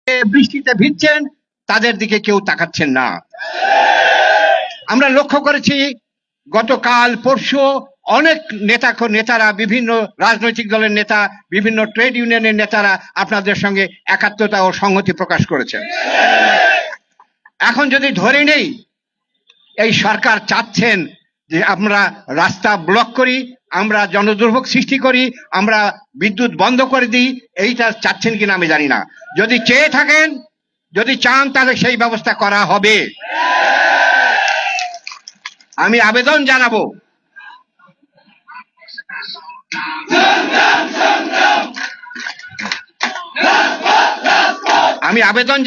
বৃষ্টিতে ভিজছেন তাদের দিকে কেউ তাকাচ্ছেন না। আমরা লক্ষ্য করেছি গতকাল পরশু অনেক নেতারা, বিভিন্ন রাজনৈতিক দলের নেতা, বিভিন্ন ট্রেড ইউনিয়নের নেতারা আপনাদের সঙ্গে একাত্মতা ও সংহতি প্রকাশ করেছেন। এখন যদি ধরে নেই এই সরকার চাচ্ছেন যে আমরা রাস্তা ব্লক করি, আমরা জনদুর্ভোগ সৃষ্টি করি, আমরা বিদ্যুৎ বন্ধ করে দিই, এইটা চাচ্ছেন কিনা আমি জানি না। যদি চেয়ে থাকেন, যদি চান, তাহলে সেই ব্যবস্থা করা হবে। আমি আবেদন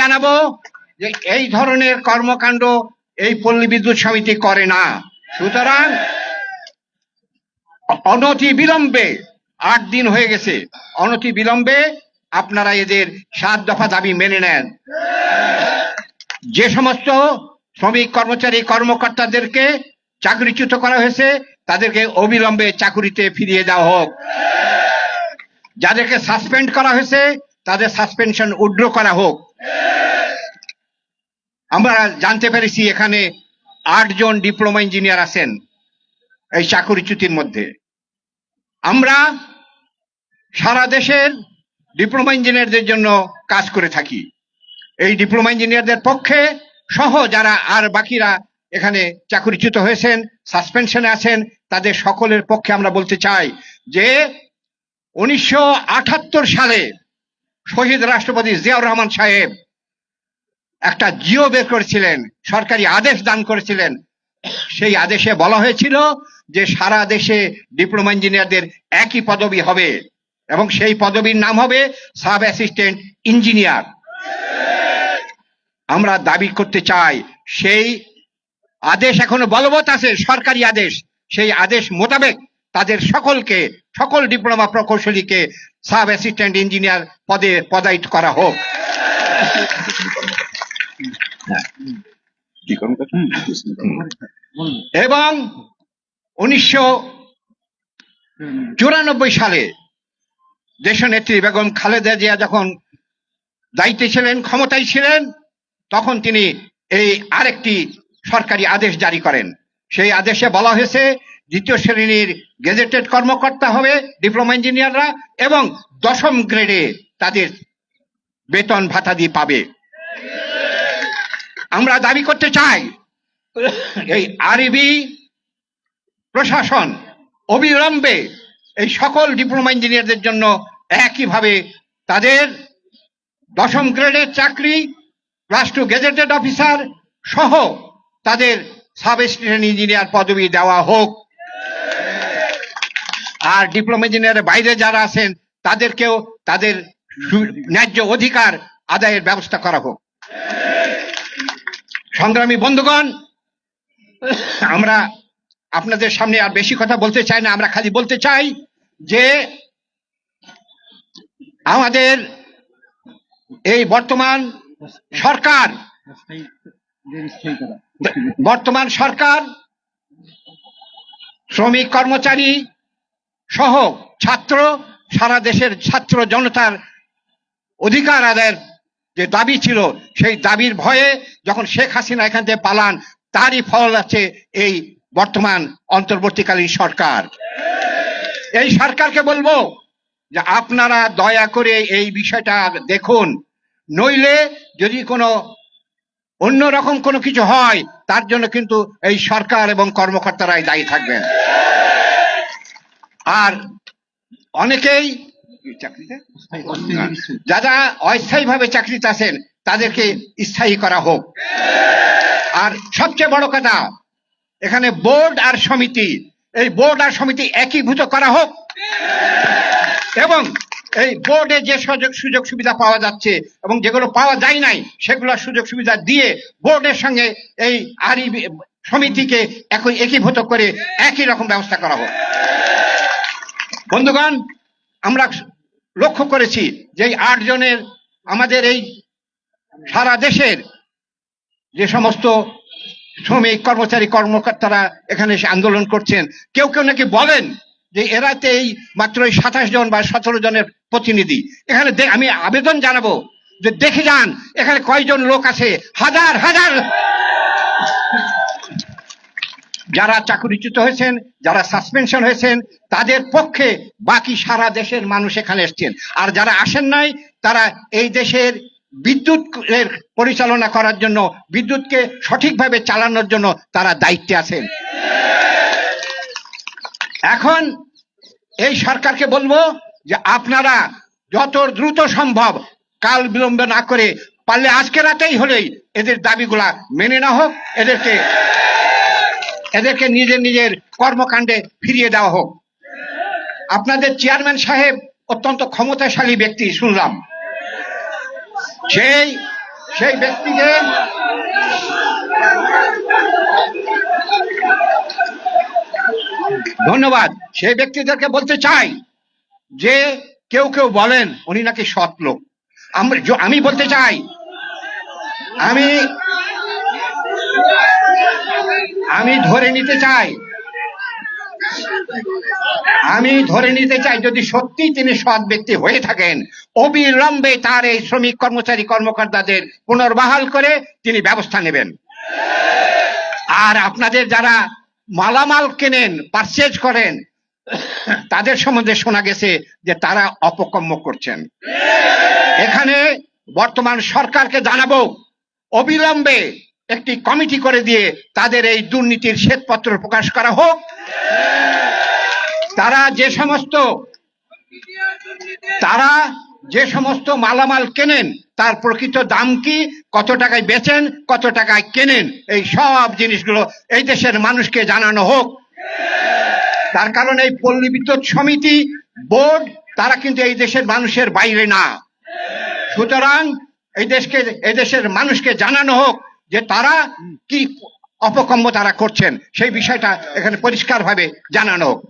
জানাবো যে এই ধরনের কর্মকাণ্ড এই পল্লী বিদ্যুৎ সমিতি করে না। সুতরাং অনতি বিলম্বে, 8 দিন হয়ে গেছে, অনতি বিলম্বে আপনারা এদের 7 দফা দাবি মেনে নেন। যে সমস্ত শ্রমিক কর্মচারী কর্মকর্তাদেরকে চাকরিচ্যুত করা হয়েছে তাদেরকে অবিলম্বে চাকুরিতে ফিরিয়ে দেওয়া হোক। যাদেরকে সাসপেন্ড করা হয়েছে তাদের সাসপেনশন উইথড্র করা হোক। আমরা জানতে পেরেছি এখানে 8 জন ডিপ্লোমা ইঞ্জিনিয়ার আছেন এই চাকুরিচ্যুতির মধ্যে। আমরা সারা দেশের ডিপ্লোমা ইঞ্জিনিয়ারদের জন্য কাজ করে থাকি। এই ডিপ্লোমা ইঞ্জিনিয়ারদের পক্ষে সহ যারা আর বাকিরা এখানে চাকুরিচ্যুত হয়েছেন, সাসপেনশনে আছেন, তাদের সকলের পক্ষে আমরা বলতে চাই যে 1978 সালে শহীদ রাষ্ট্রপতি জিয়াউর রহমান সাহেব একটা জিও বের করেছিলেন, সরকারি আদেশ দান করেছিলেন। সেই আদেশে বলা হয়েছিল যে সারা দেশে ডিপ্লোমা ইঞ্জিনিয়ারদের একই পদবি হবে এবং সেই পদবীর নাম হবে সাব অ্যাসিস্ট্যান্ট ইঞ্জিনিয়ার। আমরা দাবি করতে চাই সেই আদেশ এখনো বলবৎ আছে, সরকারি আদেশ। সেই আদেশ মোতাবেক তাদের সকলকে, সকল ডিপ্লোমা প্রকৌশলীকে সাব অ্যাসিস্ট্যান্ট ইঞ্জিনিয়ার পদে পদায়িত করা হোক। এবং 1994 সালে দেশনেত্রী বেগম খালেদা জিয়া যখন দায়িত্বে ছিলেন, ক্ষমতায় ছিলেন, তখন তিনি এই আরেকটি সরকারি আদেশ জারি করেন। সেই আদেশে বলা হয়েছে 2য় শ্রেণীর গেজেটেড কর্মকর্তা হবে ডিপ্লোমা ইঞ্জিনিয়াররা এবং 10ম গ্রেডে তাদের বেতন ভাতা দিয়ে পাবে। আমরা দাবি করতে চাই এই আরবি প্রশাসন অবিলম্বে এই সকল ডিপ্লোমা ইঞ্জিনিয়ারদের জন্য একইভাবে তাদের 10ম গ্রেডের চাকরি, +2 গেজেটেড অফিসার সহ তাদের সাব অ্যাসিস্ট্যান্ট ইঞ্জিনিয়ার পদবি দেওয়া হোক। আর ডিপ্লোমা ইঞ্জিনিয়ারের বাইরে যারা আছেন তাদেরকেও তাদের ন্যায্য অধিকার আদায়ের ব্যবস্থা করা হোক। সংগ্রামী বন্ধুগণ, আমরা আপনাদের সামনে আর বেশি কথা বলতে চাই না। আমরা খালি বলতে চাই যে আমাদের এই বর্তমান সরকার শ্রমিক কর্মচারী সহ ছাত্র, সারা দেশের ছাত্র জনতার অধিকার আদায়ের যে দাবি ছিল, সেই দাবির ভয়ে যখন শেখ হাসিনা এখান থেকে পালান, তারই ফল আছে এই বর্তমান অন্তর্বর্তীকালীন সরকার। এই সরকারকে বলবো যে আপনারা দয়া করে এই বিষয়টা দেখুন, নইলে যদি কোনো অন্যরকম কোনো কিছু হয় তার জন্য কিন্তু এই সরকার এবং কর্মকর্তারাই দায়ী থাকবেন। আর অনেকেই যারা অস্থায়ীভাবে চাকরিতে আছেন তাদেরকে স্থায়ী করা হোক। আর সবচেয়ে বড় কথা, এখানে বোর্ড আর সমিতি, এই বোর্ড আর সমিতি একীভূত করা হোক এবং এই বোর্ডে যে সুযোগ সুবিধা পাওয়া যাচ্ছে এবং যেগুলো পাওয়া যায় নাই সেগুলো সুযোগ সুবিধা দিয়ে বোর্ডের সঙ্গে এই আরবি সমিতিকে একীভূত করে একই রকম ব্যবস্থা করা হোক। বন্ধুগণ, আমরা লক্ষ্য করেছি যে 8 জনের আমাদের এই সারা দেশের যে সমস্ত শ্রমিক কর্মচারী কর্মকর্তারা এখানে এসে আন্দোলন করছেন, কেউ কেউ নাকি বলেন যে এরাতেই মাত্র 27 জন বা 17 জনের প্রতিনিধি। এখানে আমি আবেদন জানাবো যে দেখে যান এখানে কয়জন লোক আছে, হাজার হাজার যারা চাকরিচ্যুত হয়েছেন, যারা সাসপেনশন হয়েছেন, তাদের পক্ষে বাকি সারা দেশের মানুষ এখানে এসছেন। আর যারা আসেন নাই তারা এই দেশের বিদ্যুৎ পরিচালনা করার জন্য, বিদ্যুৎকে সঠিকভাবে চালানোর জন্য তারা দায়িত্বে আছেন। এখন এই সরকারকে বলবো যে আপনারা যত দ্রুত সম্ভব, কাল বিলম্ব না করে, পারলে আজকে রাতেই হলেই এদের দাবিগুলা মেনে না হোক, এদেরকে নিজের নিজের কর্মকাণ্ডে ফিরিয়ে দেওয়া হোক। আপনাদের চেয়ারম্যান সাহেব অত্যন্ত ক্ষমতাশালী ব্যক্তি শুনলাম, সেই ব্যক্তিকে ধন্যবাদ। সেই ব্যক্তিদেরকে বলতে চাই যে কেউ কেউ বলেন উনি নাকি সৎ লোক। আমি বলতে চাই, আমি ধরে নিতে চাই যদি সত্যি তিনি সৎ ব্যক্তি হয়ে থাকেন, অবিলম্বে তার এই শ্রমিক কর্মচারী কর্মকর্তাদের পুনর্বহাল করে তিনি ব্যবস্থা নেবেন। আর আপনাদের যারা মালামাল কেনেন, পারচেজ করেন, তাদের সম্বন্ধে শোনা গেছে যে তারা অপকর্ম করছেন। এখানে বর্তমান সরকারকে জানাবো অবিলম্বে একটি কমিটি করে দিয়ে তাদের এই দুর্নীতির শ্বেতপত্র প্রকাশ করা হোক। তারা যে সমস্ত মালামাল কেনেন তার প্রকৃত দাম কি, কত টাকায় বেচেন, কত টাকায় কেনেন, এই সব জিনিসগুলো এই দেশের মানুষকে জানানো হোক। তার কারণ এই পল্লী বিদ্যুৎ সমিতি বোর্ড তারা কিন্তু এই দেশের মানুষের বাইরে না। সুতরাং এই দেশের মানুষকে জানানো হোক যে তারা কি অপকর্ম তারা করছেন, সেই বিষয়টা এখানে পরিষ্কারভাবে জানানো হোক।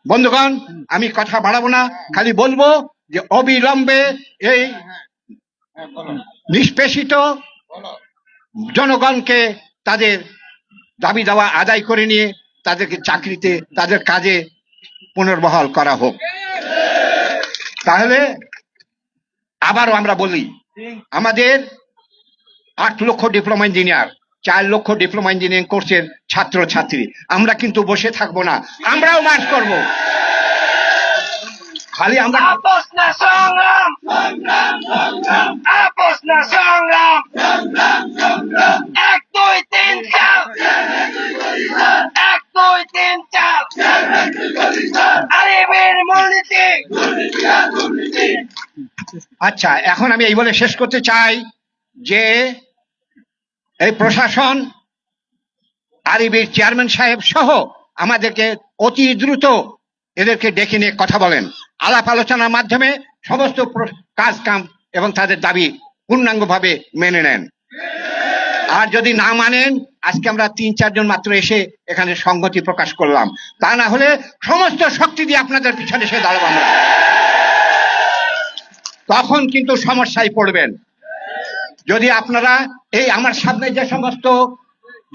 বন্ধুগণ, আমি কথা বাড়াবো না, খালি বলবো যে অবিলম্বে এই নিষ্পেষিত জনগণকে তাদের দাবি দাওয়া আদায় করে নিয়ে তাদেরকে চাকরিতে, তাদের কাজে পুনর্বহাল করা হোক। তাহলে আবারও আমরা বলি, আমাদের 8 লক্ষ ডিপ্লোমা ইঞ্জিনিয়ার, 4 লক্ষ ডিপ্লোমা ইঞ্জিনিয়ারিং কোর্সের ছাত্র ছাত্রী, আমরা কিন্তু বসে থাকবো না, আমরাও মার্চ করব। খালি আমরা আচ্ছা, এখন আমি এই বলে শেষ করতে চাই যে এই প্রশাসন, আরবির চেয়ারম্যান সাহেব সহ আমাদেরকে অতি দ্রুত এদেরকে ডেকে নিয়ে কথা বলেন, আলাপ আলোচনার মাধ্যমে সমস্ত কাজ কাম এবং তাদের দাবি পূর্ণাঙ্গভাবে মেনে নেন। আর যদি না মানেন, আজকে আমরা 3-4 জন মাত্র এসে এখানে সংগতি প্রকাশ করলাম, তা না হলে সমস্ত শক্তি দিয়ে আপনাদের পিছনে এসে দাঁড়াবো আমরা, তখন কিন্তু সমস্যায় পড়বেন। যদি আপনারা এই আমার সামনে যে সমস্ত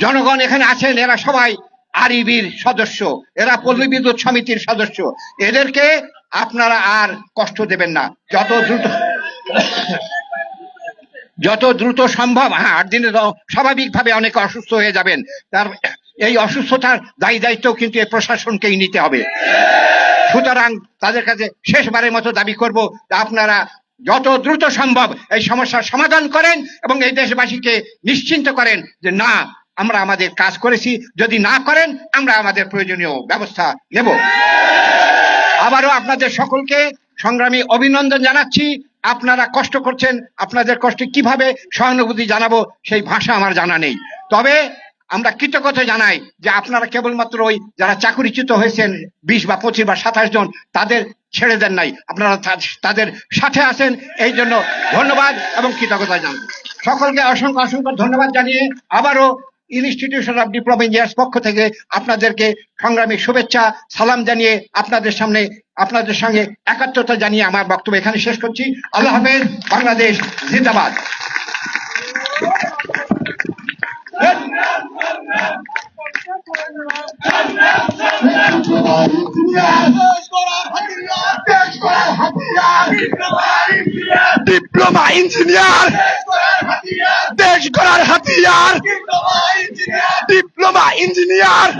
জনগণ এখানে আছেন, এরা সবাই আরবির সদস্য, এরা পল্লী বিদ্যুৎ সমিতির সদস্য, এদেরকে আপনারা আর কষ্ট দেবেন না। যত দ্রুত সম্ভব, 8 দিনে স্বাভাবিকভাবে অনেকে অসুস্থ হয়ে যাবেন, তার এই অসুস্থতার দায়িত্ব কিন্তু এই প্রশাসনকেই নিতে হবে। সুতরাং তাদের কাছে শেষবারের মতো দাবি করব, আপনারা যত দ্রুত সম্ভব এই সমস্যার সমাধান করেন এবং এই দেশবাসীকে নিশ্চিন্ত করেন যে না, আমরা আমাদের কাজ করেছি। যদি না করেন, আমরা আমাদের প্রয়োজনীয় ব্যবস্থা নেব। আবারও আপনাদের সকলকে সংগ্রামী অভিনন্দন জানাচ্ছি। আপনারা কষ্ট করছেন, আপনাদের কষ্টে কিভাবে সহানুভূতি জানাবো সেই ভাষা আমার জানা নেই। তবে আমরা কৃতজ্ঞতা জানাই যে আপনারা কেবলমাত্র ওই যারা চাকরিচ্যুত হয়েছেন 20 বা 25 বা 27 জন, তাদের ছেড়ে দেন নাই, আপনারা তাদের সাথে আছেন। এই জন্য ধন্যবাদ এবং কৃতজ্ঞতা জানাই সকলকে। অসংখ্য ধন্যবাদ জানিয়ে আবারও ইনস্টিটিউশন অফ ডিপ্লোমা ইঞ্জিনিয়ার্স পক্ষ থেকে আপনাদেরকে সংগ্রামী শুভেচ্ছা সালাম জানিয়ে আপনাদের সঙ্গে একাত্মতা জানিয়ে আমার বক্তব্য এখানে শেষ করছি। আল্লাহ হাফেজ। বাংলাদেশ জিন্দাবাদ। ডিপ্লোমা ইঞ্জিনিয়ার, দেশ গড়ার হাতিয়ার, ডিপ্লোমা ইঞ্জিনিয়ার।